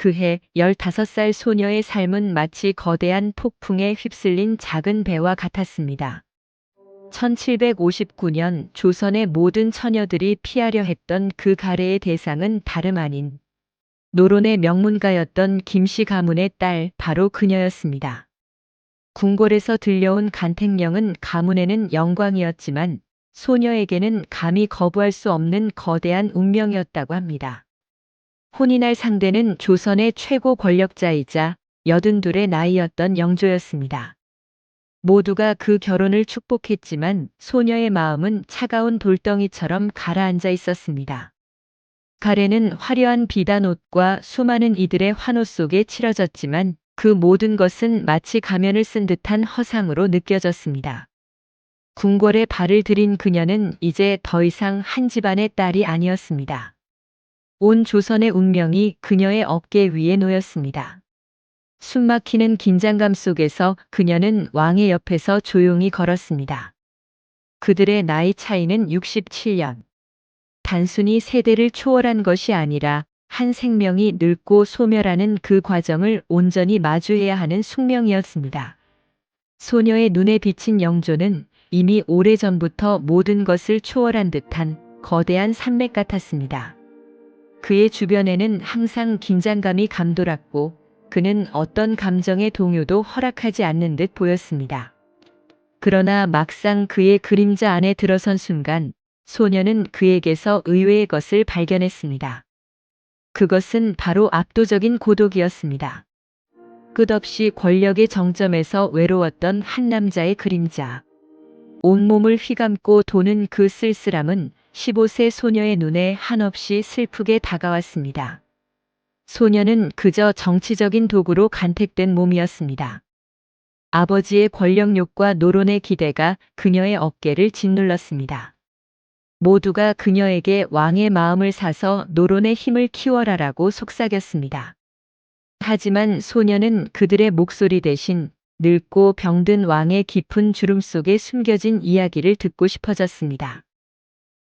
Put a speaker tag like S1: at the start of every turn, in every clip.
S1: 그해 15살 소녀의 삶은 마치 거대한 폭풍에 휩쓸린 작은 배와 같았습니다. 1759년 조선의 모든 처녀들이 피하려 했던 그 가래의 대상은 다름 아닌 노론의 명문가였던 김씨 가문의 딸 바로 그녀였습니다. 궁궐에서 들려온 간택령은 가문에는 영광이었지만 소녀에게는 감히 거부할 수 없는 거대한 운명이었다고 합니다. 혼인할 상대는 조선의 최고 권력자이자 82의 나이였던 영조였습니다. 모두가 그 결혼을 축복했지만 소녀의 마음은 차가운 돌덩이처럼 가라앉아 있었습니다. 가래는 화려한 비단옷과 수많은 이들의 환호 속에 치러졌지만 그 모든 것은 마치 가면을 쓴 듯한 허상으로 느껴졌습니다. 궁궐에 발을 들인 그녀는 이제 더 이상 한 집안의 딸이 아니었습니다. 온 조선의 운명이 그녀의 어깨 위에 놓였습니다. 숨막히는 긴장감 속에서 그녀는 왕의 옆에서 조용히 걸었습니다. 그들의 나이 차이는 67년. 단순히 세대를 초월한 것이 아니라 한 생명이 늙고 소멸하는 그 과정을 온전히 마주해야 하는 숙명이었습니다. 소녀의 눈에 비친 영조는 이미 오래전부터 모든 것을 초월한 듯한 거대한 산맥 같았습니다. 그의 주변에는 항상 긴장감이 감돌았고 그는 어떤 감정의 동요도 허락하지 않는 듯 보였습니다. 그러나 막상 그의 그림자 안에 들어선 순간 소녀는 그에게서 의외의 것을 발견했습니다. 그것은 바로 압도적인 고독이었습니다. 끝없이 권력의 정점에서 외로웠던 한 남자의 그림자. 온몸을 휘감고 도는 그 쓸쓸함은 15세 소녀의 눈에 한없이 슬프게 다가왔습니다. 소녀는 그저 정치적인 도구로 간택된 몸이었습니다. 아버지의 권력욕과 노론의 기대가 그녀의 어깨를 짓눌렀습니다. 모두가 그녀에게 왕의 마음을 사서 노론의 힘을 키워라라고 속삭였습니다. 하지만 소녀는 그들의 목소리 대신 늙고 병든 왕의 깊은 주름 속에 숨겨진 이야기를 듣고 싶어졌습니다.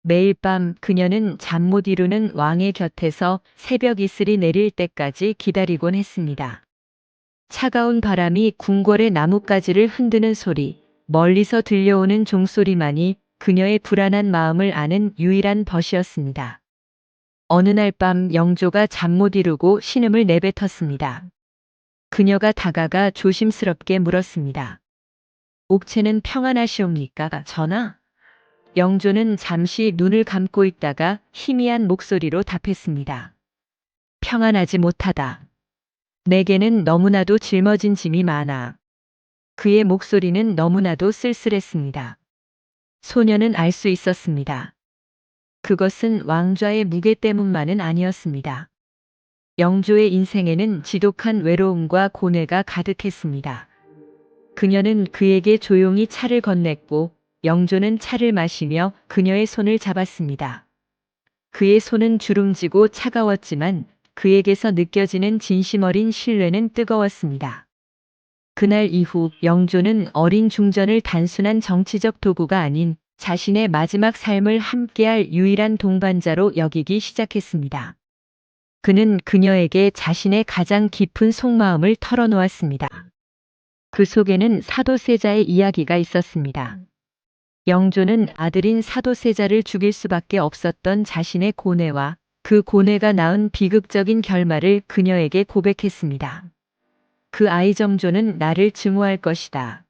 S1: 매일 밤 그녀는 잠 못 이루는 왕의 곁에서 새벽 이슬이 내릴 때까지 기다리곤 했습니다. 차가운 바람이 궁궐의 나뭇가지를 흔드는 소리, 멀리서 들려오는 종소리만이 그녀의 불안한 마음을 아는 유일한 벗이었습니다. 어느 날 밤 영조가 잠 못 이루고 신음을 내뱉었습니다. 그녀가 다가가 조심스럽게 물었습니다. 옥체는 평안하시옵니까, 전하? 영조는 잠시 눈을 감고 있다가 희미한 목소리로 답했습니다. 평안하지 못하다. 내게는 너무나도 짊어진 짐이 많아. 그의 목소리는 너무나도 쓸쓸했습니다. 소녀는 알 수 있었습니다. 그것은 왕좌의 무게 때문만은 아니었습니다. 영조의 인생에는 지독한 외로움과 고뇌가 가득했습니다. 그녀는 그에게 조용히 차를 건넸고 영조는 차를 마시며 그녀의 손을 잡았습니다. 그의 손은 주름지고 차가웠지만 그에게서 느껴지는 진심 어린 신뢰는 뜨거웠습니다. 그날 이후 영조는 어린 중전을 단순한 정치적 도구가 아닌 자신의 마지막 삶을 함께할 유일한 동반자로 여기기 시작했습니다. 그는 그녀에게 자신의 가장 깊은 속마음을 털어놓았습니다. 그 속에는 사도세자의 이야기가 있었습니다. 영조는 아들인 사도세자를 죽일 수밖에 없었던 자신의 고뇌와 그 고뇌가 낳은 비극적인 결말을 그녀에게 고백했습니다. 그 아이 정조는 나를 증오할 것이다.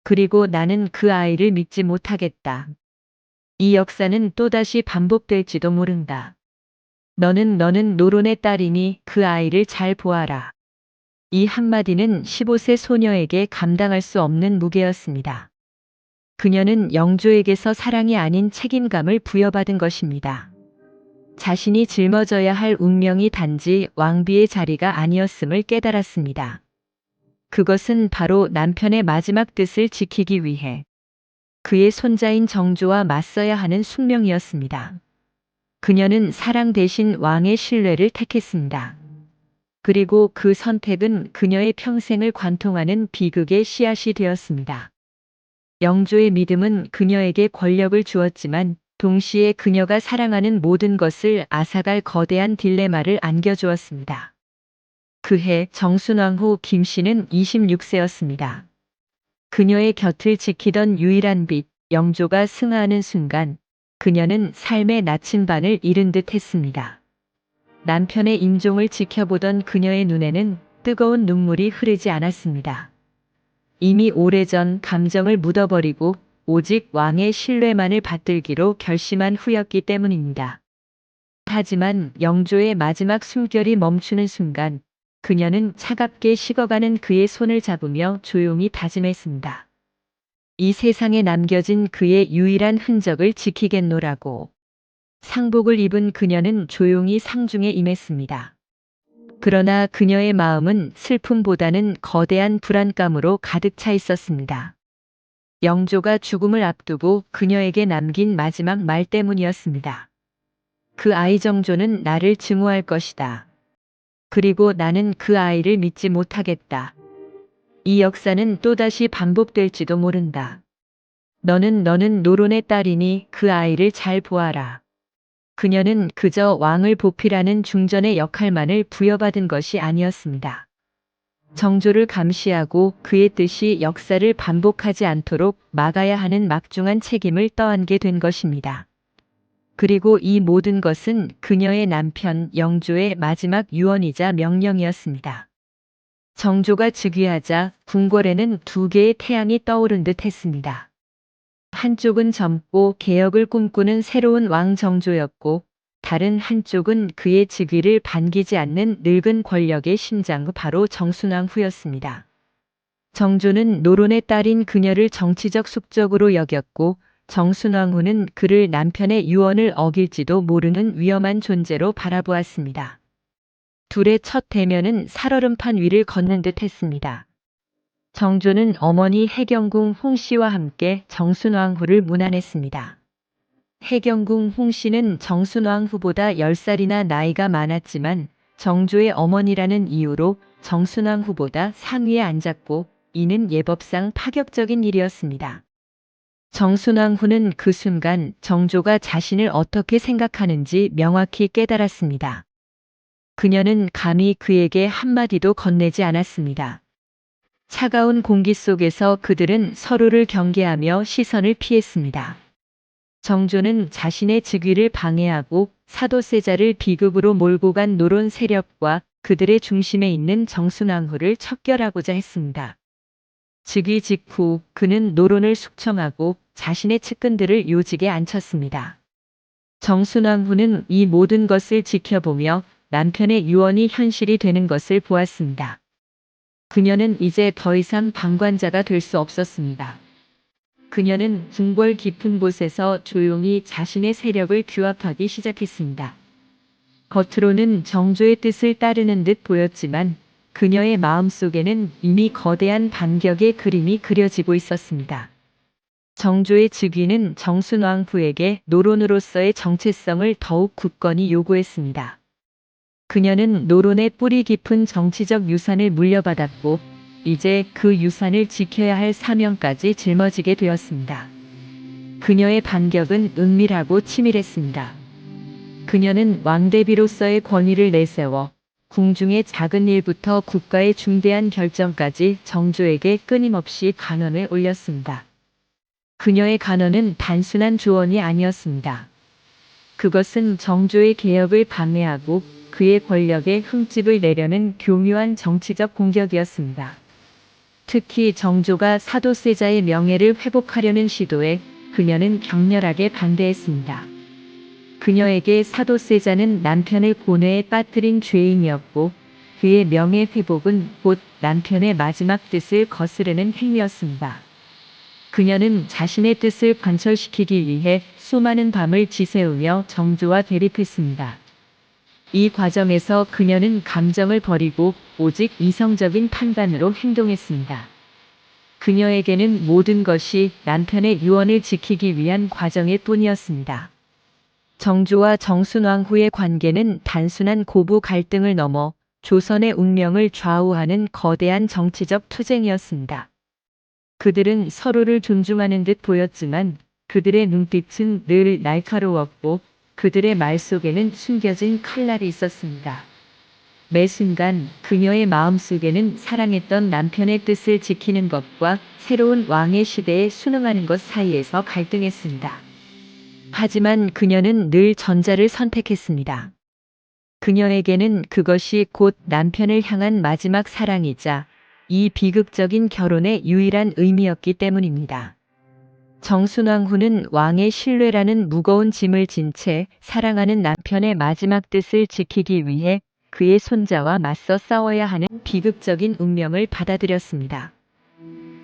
S1: 그리고 나는 그 아이를 믿지 못하겠다. 이 역사는 또다시 반복될지도 모른다. 너는 노론의 딸이니 그 아이를 잘 보아라. 이 한마디는 15세 소녀에게 감당할 수 없는 무게였습니다. 그녀는 영조에게서 사랑이 아닌 책임감을 부여받은 것입니다. 자신이 짊어져야 할 운명이 단지 왕비의 자리가 아니었음을 깨달았습니다. 그것은 바로 남편의 마지막 뜻을 지키기 위해 그의 손자인 정조와 맞서야 하는 숙명이었습니다. 그녀는 사랑 대신 왕의 신뢰를 택했습니다. 그리고 그 선택은 그녀의 평생을 관통하는 비극의 씨앗이 되었습니다. 영조의 믿음은 그녀에게 권력을 주었지만 동시에 그녀가 사랑하는 모든 것을 앗아갈 거대한 딜레마를 안겨주었습니다. 그해 정순왕후 김씨는 26세였습니다. 그녀의 곁을 지키던 유일한 빛, 영조가 승하하는 순간 그녀는 삶의 나침반을 잃은 듯 했습니다. 남편의 임종을 지켜보던 그녀의 눈에는 뜨거운 눈물이 흐르지 않았습니다. 이미 오래전 감정을 묻어버리고 오직 왕의 신뢰만을 받들기로 결심한 후였기 때문입니다. 하지만 영조의 마지막 숨결이 멈추는 순간 그녀는 차갑게 식어가는 그의 손을 잡으며 조용히 다짐했습니다. 이 세상에 남겨진 그의 유일한 흔적을 지키겠노라고. 상복을 입은 그녀는 조용히 상중에 임했습니다. 그러나 그녀의 마음은 슬픔보다는 거대한 불안감으로 가득 차 있었습니다. 영조가 죽음을 앞두고 그녀에게 남긴 마지막 말 때문이었습니다. 그 아이 정조는 나를 증오할 것이다. 그리고 나는 그 아이를 믿지 못하겠다. 이 역사는 또다시 반복될지도 모른다. 너는 노론의 딸이니 그 아이를 잘 보아라. 그녀는 그저 왕을 보필하는 중전의 역할만을 부여받은 것이 아니었습니다. 정조를 감시하고 그의 뜻이 역사를 반복하지 않도록 막아야 하는 막중한 책임을 떠안게 된 것입니다. 그리고 이 모든 것은 그녀의 남편 영조의 마지막 유언이자 명령이었습니다. 정조가 즉위하자 궁궐에는 두 개의 태양이 떠오른 듯 했습니다. 한쪽은 젊고 개혁을 꿈꾸는 새로운 왕 정조였고 다른 한쪽은 그의 즉위를 반기지 않는 늙은 권력의 심장 바로 정순왕후였습니다. 정조는 노론의 딸인 그녀를 정치적 숙적으로 여겼고 정순왕후는 그를 남편의 유언을 어길지도 모르는 위험한 존재로 바라보았습니다. 둘의 첫 대면은 살얼음판 위를 걷는 듯 했습니다. 정조는 어머니 해경궁 홍씨와 함께 정순왕후를 문안했습니다. 해경궁 홍씨는 정순왕후보다 10살이나 나이가 많았지만 정조의 어머니라는 이유로 정순왕후보다 상위에 앉았고 이는 예법상 파격적인 일이었습니다. 정순왕후는 그 순간 정조가 자신을 어떻게 생각하는지 명확히 깨달았습니다. 그녀는 감히 그에게 한마디도 건네지 않았습니다. 차가운 공기 속에서 그들은 서로를 경계하며 시선을 피했습니다. 정조는 자신의 즉위를 방해하고 사도세자를 비극으로 몰고 간 노론 세력과 그들의 중심에 있는 정순왕후를 척결하고자 했습니다. 즉위 직후 그는 노론을 숙청하고 자신의 측근들을 요직에 앉혔습니다. 정순왕후는 이 모든 것을 지켜보며 남편의 유언이 현실이 되는 것을 보았습니다. 그녀는 이제 더 이상 방관자가 될 수 없었습니다. 그녀는 궁궐 깊은 곳에서 조용히 자신의 세력을 규합하기 시작했습니다. 겉으로는 정조의 뜻을 따르는 듯 보였지만 그녀의 마음속에는 이미 거대한 반격의 그림이 그려지고 있었습니다. 정조의 즉위는 정순왕후에게 노론으로서의 정체성을 더욱 굳건히 요구했습니다. 그녀는 노론의 뿌리 깊은 정치적 유산을 물려받았고 이제 그 유산을 지켜야 할 사명까지 짊어지게 되었습니다. 그녀의 반격은 은밀하고 치밀했습니다. 그녀는 왕대비로서의 권위를 내세워 궁중의 작은 일부터 국가의 중대한 결정까지 정조에게 끊임없이 간언을 올렸습니다. 그녀의 간언은 단순한 조언이 아니었습니다. 그것은 정조의 개혁을 방해하고 그의 권력에 흠집을 내려는 교묘한 정치적 공격이었습니다. 특히 정조가 사도세자의 명예를 회복하려는 시도에 그녀는 격렬하게 반대했습니다. 그녀에게 사도세자는 남편을 고뇌에 빠뜨린 죄인이었고 그의 명예 회복은 곧 남편의 마지막 뜻을 거스르는 행위였습니다. 그녀는 자신의 뜻을 관철시키기 위해 수많은 밤을 지새우며 정조와 대립했습니다. 이 과정에서 그녀는 감정을 버리고 오직 이성적인 판단으로 행동했습니다. 그녀에게는 모든 것이 남편의 유언을 지키기 위한 과정일 뿐이었습니다. 정조와 정순왕후의 관계는 단순한 고부 갈등을 넘어 조선의 운명을 좌우하는 거대한 정치적 투쟁이었습니다. 그들은 서로를 존중하는 듯 보였지만 그들의 눈빛은 늘 날카로웠고 그들의 말 속에는 숨겨진 칼날이 있었습니다. 매 순간 그녀의 마음속에는 사랑했던 남편의 뜻을 지키는 것과 새로운 왕의 시대에 순응하는 것 사이에서 갈등했습니다. 하지만 그녀는 늘 전자를 선택했습니다. 그녀에게는 그것이 곧 남편을 향한 마지막 사랑이자 이 비극적인 결혼의 유일한 의미였기 때문입니다. 정순왕후는 왕의 신뢰라는 무거운 짐을 진 채 사랑하는 남편의 마지막 뜻을 지키기 위해 그의 손자와 맞서 싸워야 하는 비극적인 운명을 받아들였습니다.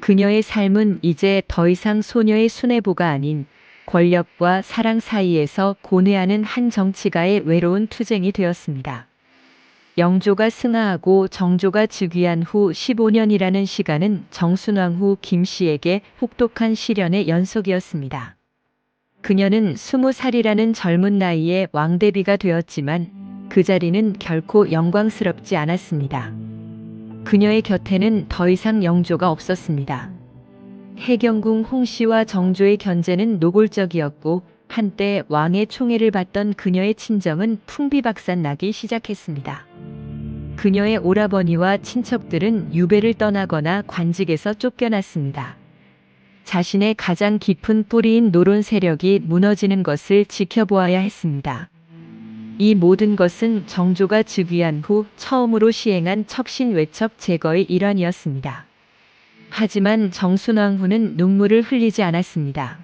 S1: 그녀의 삶은 이제 더 이상 소녀의 수뇌부가 아닌 권력과 사랑 사이에서 고뇌하는 한 정치가의 외로운 투쟁이 되었습니다. 영조가 승하하고 정조가 즉위한 후 15년이라는 시간은 정순왕후 김씨에게 혹독한 시련의 연속이었습니다. 그녀는 20살이라는 젊은 나이에 왕대비가 되었지만 그 자리는 결코 영광스럽지 않았습니다. 그녀의 곁에는 더 이상 영조가 없었습니다. 해경궁 홍씨와 정조의 견제는 노골적이었고 한때 왕의 총애를 받던 그녀의 친정은 풍비박산 나기 시작했습니다. 그녀의 오라버니와 친척들은 유배를 떠나거나 관직에서 쫓겨났습니다. 자신의 가장 깊은 뿌리인 노론 세력이 무너지는 것을 지켜보아야 했습니다. 이 모든 것은 정조가 즉위한 후 처음으로 시행한 척신외척 제거의 일환이었습니다. 하지만 정순왕후는 눈물을 흘리지 않았습니다.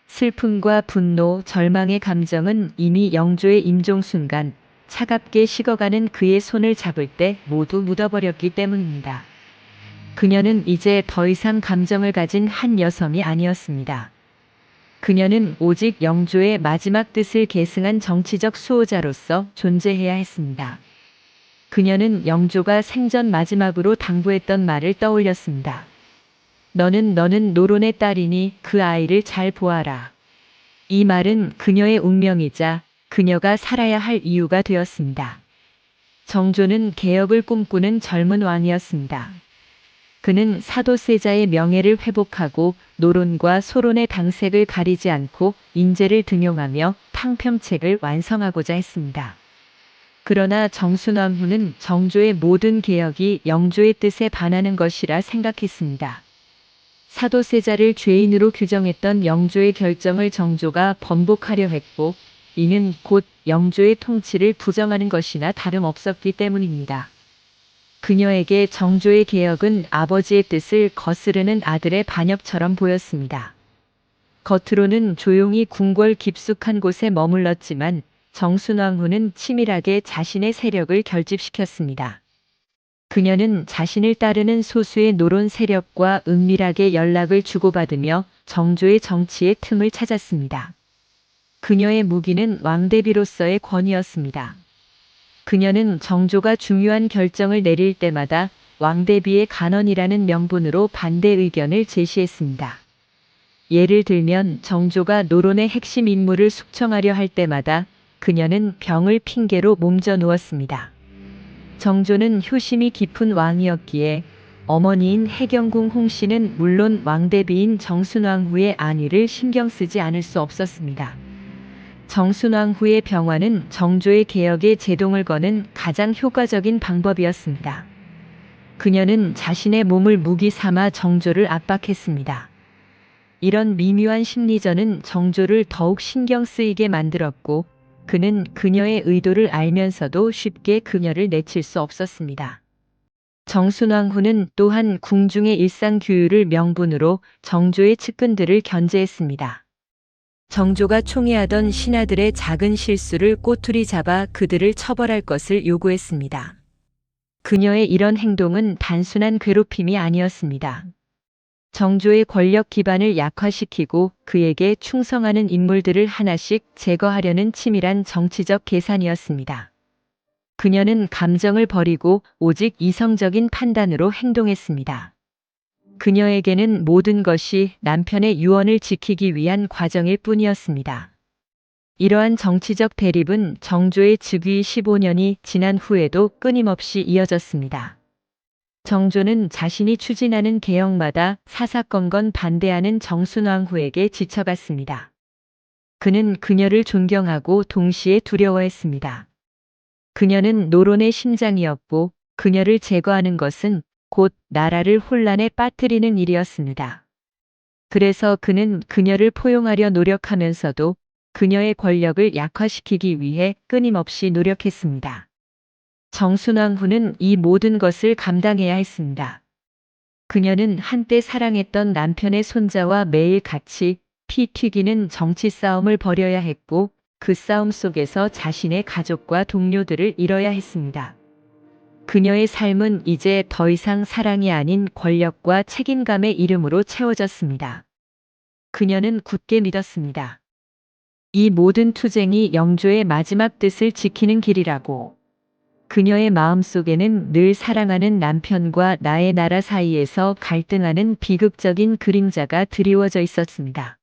S1: 슬픔과 분노, 절망의 감정은 이미 영조의 임종 순간 차갑게 식어가는 그의 손을 잡을 때 모두 묻어버렸기 때문입니다. 그녀는 이제 더 이상 감정을 가진 한 여성이 아니었습니다. 그녀는 오직 영조의 마지막 뜻을 계승한 정치적 수호자로서 존재해야 했습니다. 그녀는 영조가 생전 마지막으로 당부했던 말을 떠올렸습니다. 너는 노론의 딸이니 그 아이를 잘 보아라. 이 말은 그녀의 운명이자 그녀가 살아야 할 이유가 되었습니다. 정조는 개혁을 꿈꾸는 젊은 왕이었습니다. 그는 사도세자의 명예를 회복하고 노론과 소론의 당색을 가리지 않고 인재를 등용하며 탕평책을 완성하고자 했습니다. 그러나 정순왕후는 정조의 모든 개혁이 영조의 뜻에 반하는 것이라 생각했습니다. 사도세자를 죄인으로 규정했던 영조의 결정을 정조가 번복하려 했고 이는 곧 영조의 통치를 부정하는 것이나 다름없었기 때문입니다. 그녀에게 정조의 개혁은 아버지의 뜻을 거스르는 아들의 반역처럼 보였습니다. 겉으로는 조용히 궁궐 깊숙한 곳에 머물렀지만 정순왕후는 치밀하게 자신의 세력을 결집시켰습니다. 그녀는 자신을 따르는 소수의 노론 세력과 은밀하게 연락을 주고받으며 정조의 정치의 틈을 찾았습니다. 그녀의 무기는 왕대비로서의 권위였습니다. 그녀는 정조가 중요한 결정을 내릴 때마다 왕대비의 간언이라는 명분으로 반대 의견을 제시했습니다. 예를 들면 정조가 노론의 핵심 인물을 숙청하려 할 때마다 그녀는 병을 핑계로 몸져 누웠습니다. 정조는 효심이 깊은 왕이었기에 어머니인 해경궁 홍씨는 물론 왕대비인 정순왕후의 안위를 신경 쓰지 않을 수 없었습니다. 정순왕후의 병화는 정조의 개혁에 제동을 거는 가장 효과적인 방법이었습니다. 그녀는 자신의 몸을 무기 삼아 정조를 압박했습니다. 이런 미묘한 심리전은 정조를 더욱 신경 쓰이게 만들었고 그는 그녀의 의도를 알면서도 쉽게 그녀를 내칠 수 없었습니다. 정순왕후는 또한 궁중의 일상 규율을 명분으로 정조의 측근들을 견제했습니다. 정조가 총애하던 신하들의 작은 실수를 꼬투리 잡아 그들을 처벌할 것을 요구했습니다. 그녀의 이런 행동은 단순한 괴롭힘이 아니었습니다. 정조의 권력 기반을 약화시키고 그에게 충성하는 인물들을 하나씩 제거하려는 치밀한 정치적 계산이었습니다. 그녀는 감정을 버리고 오직 이성적인 판단으로 행동했습니다. 그녀에게는 모든 것이 남편의 유언을 지키기 위한 과정일 뿐이었습니다. 이러한 정치적 대립은 정조의 즉위 15년이 지난 후에도 끊임없이 이어졌습니다. 정조는 자신이 추진하는 개혁마다 사사건건 반대하는 정순왕후에게 지쳐갔습니다. 그는 그녀를 존경하고 동시에 두려워했습니다. 그녀는 노론의 심장이었고 그녀를 제거하는 것은 곧 나라를 혼란에 빠뜨리는 일이었습니다. 그래서 그는 그녀를 포용하려 노력하면서도 그녀의 권력을 약화시키기 위해 끊임없이 노력했습니다. 정순왕후는 이 모든 것을 감당해야 했습니다. 그녀는 한때 사랑했던 남편의 손자와 매일 같이 피 튀기는 정치 싸움을 벌여야 했고 그 싸움 속에서 자신의 가족과 동료들을 잃어야 했습니다. 그녀의 삶은 이제 더 이상 사랑이 아닌 권력과 책임감의 이름으로 채워졌습니다. 그녀는 굳게 믿었습니다. 이 모든 투쟁이 영조의 마지막 뜻을 지키는 길이라고. 그녀의 마음속에는 늘 사랑하는 남편과 나의 나라 사이에서 갈등하는 비극적인 그림자가 드리워져 있었습니다.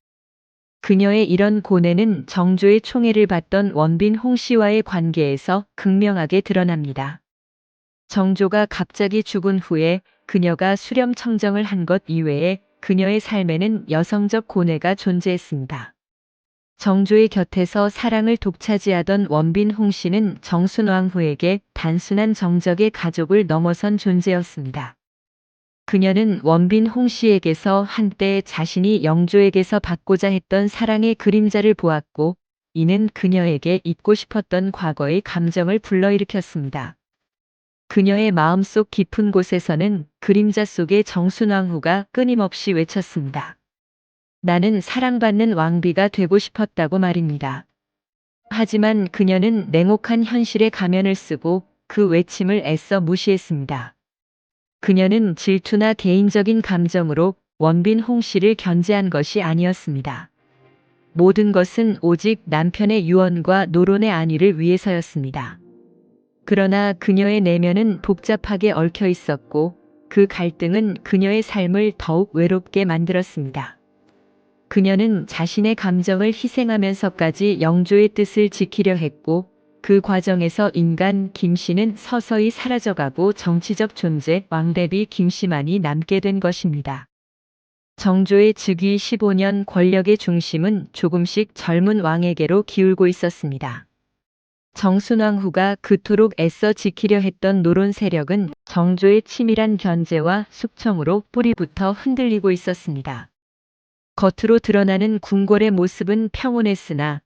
S1: 그녀의 이런 고뇌는 정조의 총애를 받던 원빈 홍씨와의 관계에서 극명하게 드러납니다. 정조가 갑자기 죽은 후에 그녀가 수렴 청정을 한 것 이외에 그녀의 삶에는 여성적 고뇌가 존재했습니다. 정조의 곁에서 사랑을 독차지하던 원빈 홍씨는 정순왕후에게 단순한 정적의 가족을 넘어선 존재였습니다. 그녀는 원빈 홍씨에게서 한때 자신이 영조에게서 받고자 했던 사랑의 그림자를 보았고 이는 그녀에게 잊고 싶었던 과거의 감정을 불러일으켰습니다. 그녀의 마음속 깊은 곳에서는 그림자 속의 정순왕후가 끊임없이 외쳤습니다. 나는 사랑받는 왕비가 되고 싶었다고 말입니다. 하지만 그녀는 냉혹한 현실의 가면을 쓰고 그 외침을 애써 무시했습니다. 그녀는 질투나 개인적인 감정으로 원빈 홍씨를 견제한 것이 아니었습니다. 모든 것은 오직 남편의 유언과 노론의 안위를 위해서였습니다. 그러나 그녀의 내면은 복잡하게 얽혀 있었고 그 갈등은 그녀의 삶을 더욱 외롭게 만들었습니다. 그녀는 자신의 감정을 희생하면서까지 영조의 뜻을 지키려 했고 그 과정에서 인간 김씨는 서서히 사라져가고 정치적 존재 왕대비 김씨만이 남게 된 것입니다. 정조의 즉위 15년 권력의 중심은 조금씩 젊은 왕에게로 기울고 있었습니다. 정순왕후가 그토록 애써 지키려 했던 노론 세력은 정조의 치밀한 견제와 숙청으로 뿌리부터 흔들리고 있었습니다. 겉으로 드러나는 궁궐의 모습은 평온했으나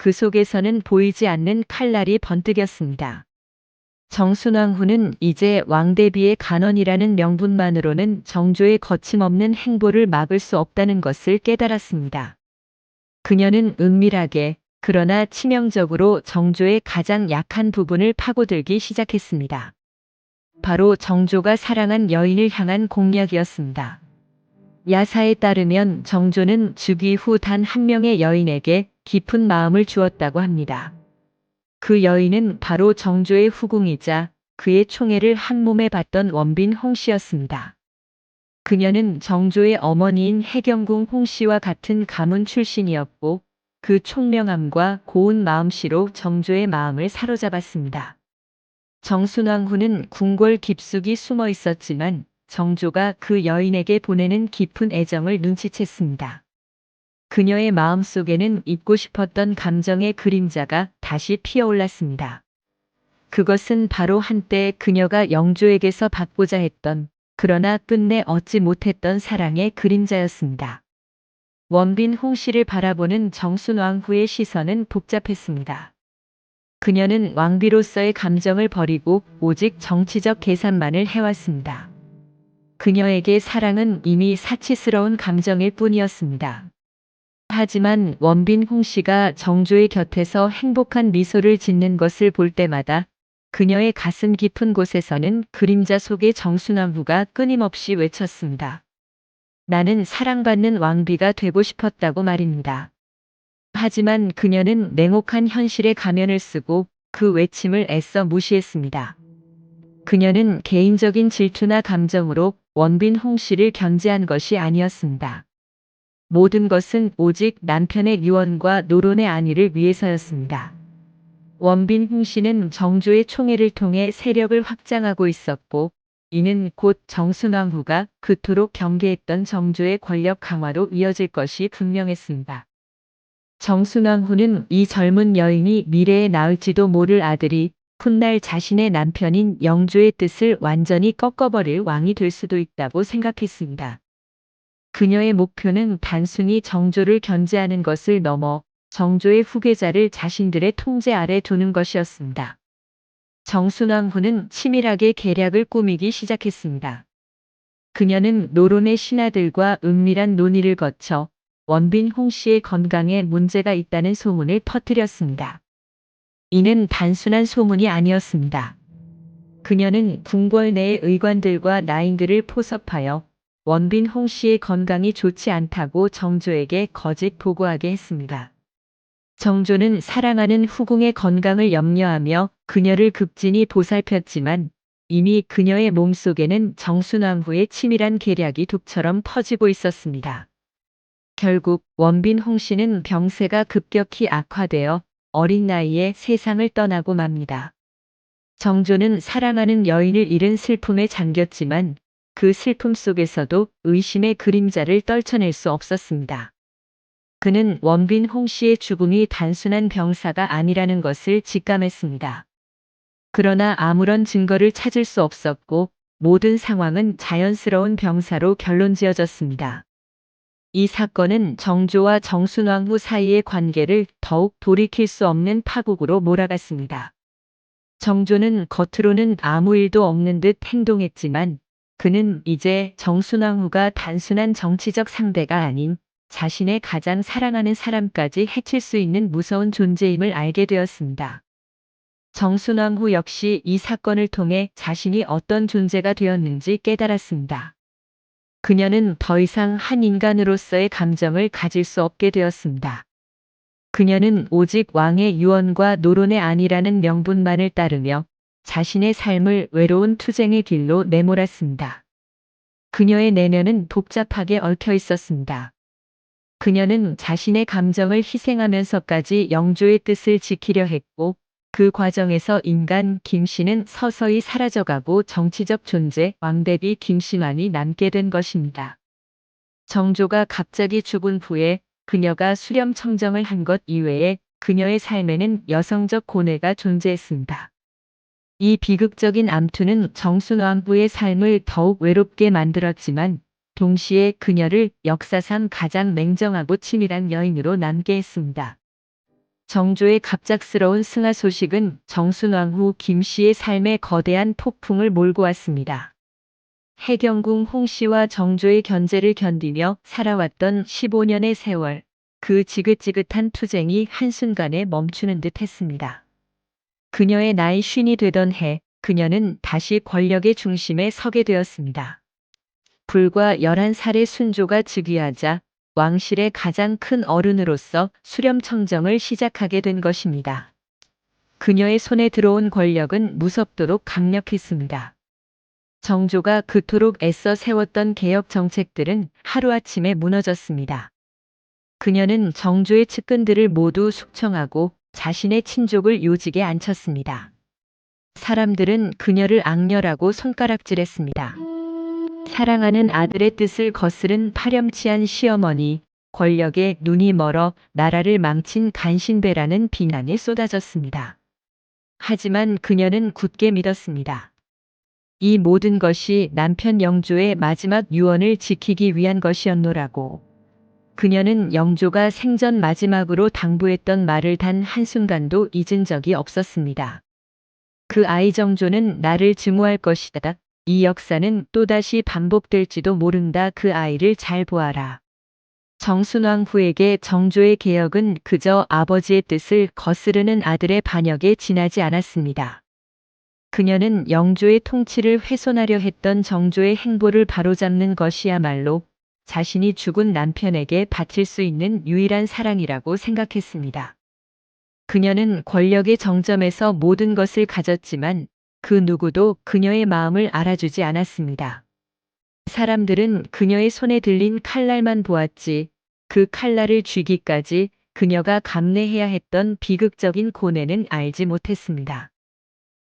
S1: 그 속에서는 보이지 않는 칼날이 번뜩였습니다. 정순왕후는 이제 왕대비의 간언이라는 명분만으로는 정조의 거침없는 행보를 막을 수 없다는 것을 깨달았습니다. 그녀는 은밀하게 그러나 치명적으로 정조의 가장 약한 부분을 파고들기 시작했습니다. 바로 정조가 사랑한 여인을 향한 공약이었습니다. 야사에 따르면 정조는 즉위 후 단 한 명의 여인에게 깊은 마음을 주었다고 합니다. 그 여인은 바로 정조의 후궁이자 그의 총애를 한몸에 받던 원빈 홍씨였습니다. 그녀는 정조의 어머니인 해경궁 홍씨와 같은 가문 출신이었고 그 총명함과 고운 마음씨로 정조의 마음을 사로잡았습니다. 정순왕후는 궁궐 깊숙이 숨어 있었지만 정조가 그 여인에게 보내는 깊은 애정을 눈치챘습니다. 그녀의 마음속에는 잊고 싶었던 감정의 그림자가 다시 피어올랐습니다. 그것은 바로 한때 그녀가 영조에게서 받고자 했던 그러나 끝내 얻지 못했던 사랑의 그림자였습니다. 원빈 홍씨를 바라보는 정순왕후의 시선은 복잡했습니다. 그녀는 왕비로서의 감정을 버리고 오직 정치적 계산만을 해왔습니다. 그녀에게 사랑은 이미 사치스러운 감정일 뿐이었습니다. 하지만 원빈 홍씨가 정조의 곁에서 행복한 미소를 짓는 것을 볼 때마다 그녀의 가슴 깊은 곳에서는 그림자 속의 정순왕후가 끊임없이 외쳤습니다. 나는 사랑받는 왕비가 되고 싶었다고 말입니다. 하지만 그녀는 냉혹한 현실의 가면을 쓰고 그 외침을 애써 무시했습니다. 그녀는 개인적인 질투나 감정으로 원빈 홍씨를 견제한 것이 아니었습니다. 모든 것은 오직 남편의 유언과 노론의 안위를 위해서였습니다. 원빈 홍씨는 정조의 총애를 통해 세력을 확장하고 있었고 이는 곧 정순왕후가 그토록 경계했던 정조의 권력 강화로 이어질 것이 분명했습니다. 정순왕후는 이 젊은 여인이 미래에 낳을지도 모를 아들이 훗날 자신의 남편인 영조의 뜻을 완전히 꺾어버릴 왕이 될 수도 있다고 생각했습니다. 그녀의 목표는 단순히 정조를 견제하는 것을 넘어 정조의 후계자를 자신들의 통제 아래 두는 것이었습니다. 정순왕후는 치밀하게 계략을 꾸미기 시작했습니다. 그녀는 노론의 신하들과 은밀한 논의를 거쳐 원빈 홍씨의 건강에 문제가 있다는 소문을 퍼뜨렸습니다. 이는 단순한 소문이 아니었습니다. 그녀는 궁궐 내의 의관들과 나인들을 포섭하여 원빈 홍씨의 건강이 좋지 않다고 정조에게 거짓 보고하게 했습니다. 정조는 사랑하는 후궁의 건강을 염려하며 그녀를 극진히 보살폈지만 이미 그녀의 몸속에는 정순왕후의 치밀한 계략이 독처럼 퍼지고 있었습니다. 결국 원빈 홍씨는 병세가 급격히 악화되어 어린 나이에 세상을 떠나고 맙니다. 정조는 사랑하는 여인을 잃은 슬픔에 잠겼지만 그 슬픔 속에서도 의심의 그림자를 떨쳐낼 수 없었습니다. 그는 원빈 홍씨의 죽음이 단순한 병사가 아니라는 것을 직감했습니다. 그러나 아무런 증거를 찾을 수 없었고 모든 상황은 자연스러운 병사로 결론지어졌습니다. 이 사건은 정조와 정순왕후 사이의 관계를 더욱 돌이킬 수 없는 파국으로 몰아갔습니다. 정조는 겉으로는 아무 일도 없는 듯 행동했지만 그는 이제 정순왕후가 단순한 정치적 상대가 아닌 자신의 가장 사랑하는 사람까지 해칠 수 있는 무서운 존재임을 알게 되었습니다. 정순왕후 역시 이 사건을 통해 자신이 어떤 존재가 되었는지 깨달았습니다. 그녀는 더 이상 한 인간으로서의 감정을 가질 수 없게 되었습니다. 그녀는 오직 왕의 유언과 노론의 안이라는 명분만을 따르며 자신의 삶을 외로운 투쟁의 길로 내몰았습니다. 그녀의 내면은 복잡하게 얽혀 있었습니다. 그녀는 자신의 감정을 희생하면서까지 영조의 뜻을 지키려 했고 그 과정에서 인간 김씨는 서서히 사라져가고 정치적 존재 왕대비 김씨만이 남게 된 것입니다. 정조가 갑자기 죽은 후에 그녀가 수렴청정을 한 것 이외에 그녀의 삶에는 여성적 고뇌가 존재했습니다. 이 비극적인 암투는 정순왕후의 삶을 더욱 외롭게 만들었지만 동시에 그녀를 역사상 가장 냉정하고 치밀한 여인으로 남게 했습니다. 정조의 갑작스러운 승하 소식은 정순왕후 김씨의 삶에 거대한 폭풍을 몰고 왔습니다. 해경궁 홍씨와 정조의 견제를 견디며 살아왔던 15년의 세월, 그 지긋지긋한 투쟁이 한순간에 멈추는 듯 했습니다. 그녀의 나이 50이 되던 해, 그녀는 다시 권력의 중심에 서게 되었습니다. 불과 11살의 순조가 즉위하자 왕실의 가장 큰 어른으로서 수렴청정을 시작하게 된 것입니다. 그녀의 손에 들어온 권력은 무섭도록 강력했습니다. 정조가 그토록 애써 세웠던 개혁 정책들은 하루아침에 무너졌습니다. 그녀는 정조의 측근들을 모두 숙청하고 자신의 친족을 요직에 앉혔습니다. 사람들은 그녀를 악녀라고 손가락질했습니다. 사랑하는 아들의 뜻을 거스른 파렴치한 시어머니, 권력에 눈이 멀어 나라를 망친 간신배라는 비난이 쏟아졌습니다. 하지만 그녀는 굳게 믿었습니다. 이 모든 것이 남편 영조의 마지막 유언을 지키기 위한 것이었노라고. 그녀는 영조가 생전 마지막으로 당부했던 말을 단 한순간도 잊은 적이 없었습니다. 그 아이 정조는 나를 증오할 것이다. 이 역사는 또다시 반복될지도 모른다. 그 아이를 잘 보아라. 정순왕후에게 정조의 개혁은 그저 아버지의 뜻을 거스르는 아들의 반역에 지나지 않았습니다. 그녀는 영조의 통치를 훼손하려 했던 정조의 행보를 바로잡는 것이야말로 자신이 죽은 남편에게 바칠 수 있는 유일한 사랑이라고 생각했습니다. 그녀는 권력의 정점에서 모든 것을 가졌지만 그 누구도 그녀의 마음을 알아주지 않았습니다. 사람들은 그녀의 손에 들린 칼날만 보았지 그 칼날을 쥐기까지 그녀가 감내해야 했던 비극적인 고뇌는 알지 못했습니다.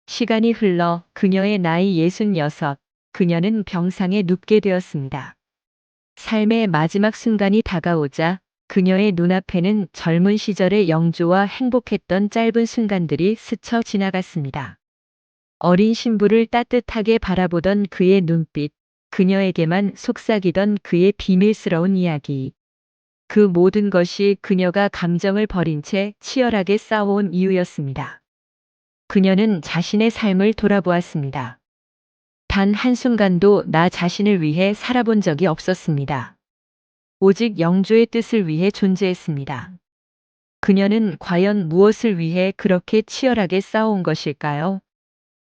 S1: 시간이 흘러 그녀의 나이 66, 그녀는 병상에 눕게 되었습니다. 삶의 마지막 순간이 다가오자 그녀의 눈앞에는 젊은 시절의 영조와 행복했던 짧은 순간들이 스쳐 지나갔습니다. 어린 신부를 따뜻하게 바라보던 그의 눈빛, 그녀에게만 속삭이던 그의 비밀스러운 이야기. 그 모든 것이 그녀가 감정을 버린 채 치열하게 싸워온 이유였습니다. 그녀는 자신의 삶을 돌아보았습니다. 단 한순간도 나 자신을 위해 살아본 적이 없었습니다. 오직 영조의 뜻을 위해 존재했습니다. 그녀는 과연 무엇을 위해 그렇게 치열하게 싸워온 것일까요?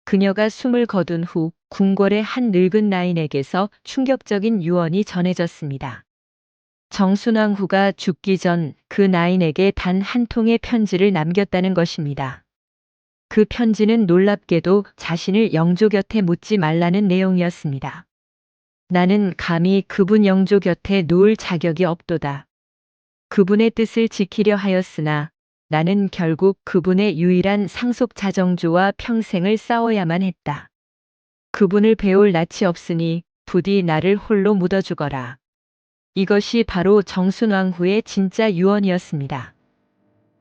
S1: 그녀가 숨을 거둔 후 궁궐의 한 늙은 나인에게서 충격적인 유언이 전해졌습니다. 정순왕후가 죽기 전 그 나인에게 단 한 통의 편지를 남겼다는 것입니다. 그 편지는 놀랍게도 자신을 영조 곁에 묻지 말라는 내용이었습니다. 나는 감히 그분 영조 곁에 누울 자격이 없도다. 그분의 뜻을 지키려 하였으나 나는 결국 그분의 유일한 상속 자정조와 평생을 싸워야만 했다. 그분을 배울 낯이 없으니 부디 나를 홀로 묻어 죽어라. 이것이 바로 정순왕후의 진짜 유언이었습니다.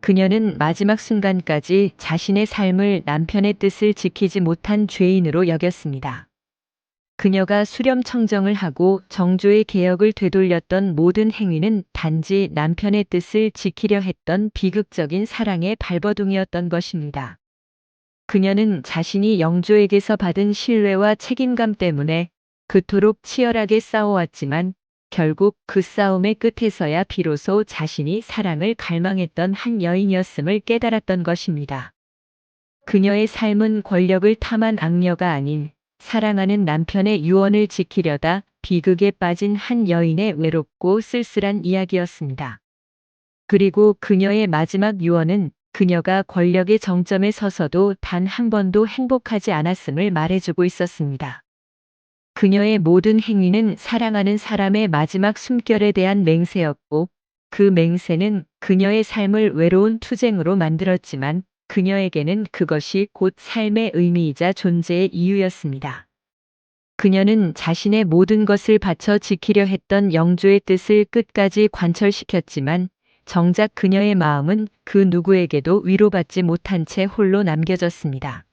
S1: 그녀는 마지막 순간까지 자신의 삶을 남편의 뜻을 지키지 못한 죄인으로 여겼습니다. 그녀가 수렴 청정을 하고 정조의 개혁을 되돌렸던 모든 행위는 단지 남편의 뜻을 지키려 했던 비극적인 사랑의 발버둥이었던 것입니다. 그녀는 자신이 영조에게서 받은 신뢰와 책임감 때문에 그토록 치열하게 싸워왔지만 결국 그 싸움의 끝에서야 비로소 자신이 사랑을 갈망했던 한 여인이었음을 깨달았던 것입니다. 그녀의 삶은 권력을 탐한 악녀가 아닌 사랑하는 남편의 유언을 지키려다 비극에 빠진 한 여인의 외롭고 쓸쓸한 이야기였습니다. 그리고 그녀의 마지막 유언은 그녀가 권력의 정점에 서서도 단 한 번도 행복하지 않았음을 말해주고 있었습니다. 그녀의 모든 행위는 사랑하는 사람의 마지막 숨결에 대한 맹세였고, 그 맹세는 그녀의 삶을 외로운 투쟁으로 만들었지만, 그녀에게는 그것이 곧 삶의 의미이자 존재의 이유였습니다. 그녀는 자신의 모든 것을 바쳐 지키려 했던 영조의 뜻을 끝까지 관철시켰지만, 정작 그녀의 마음은 그 누구에게도 위로받지 못한 채 홀로 남겨졌습니다.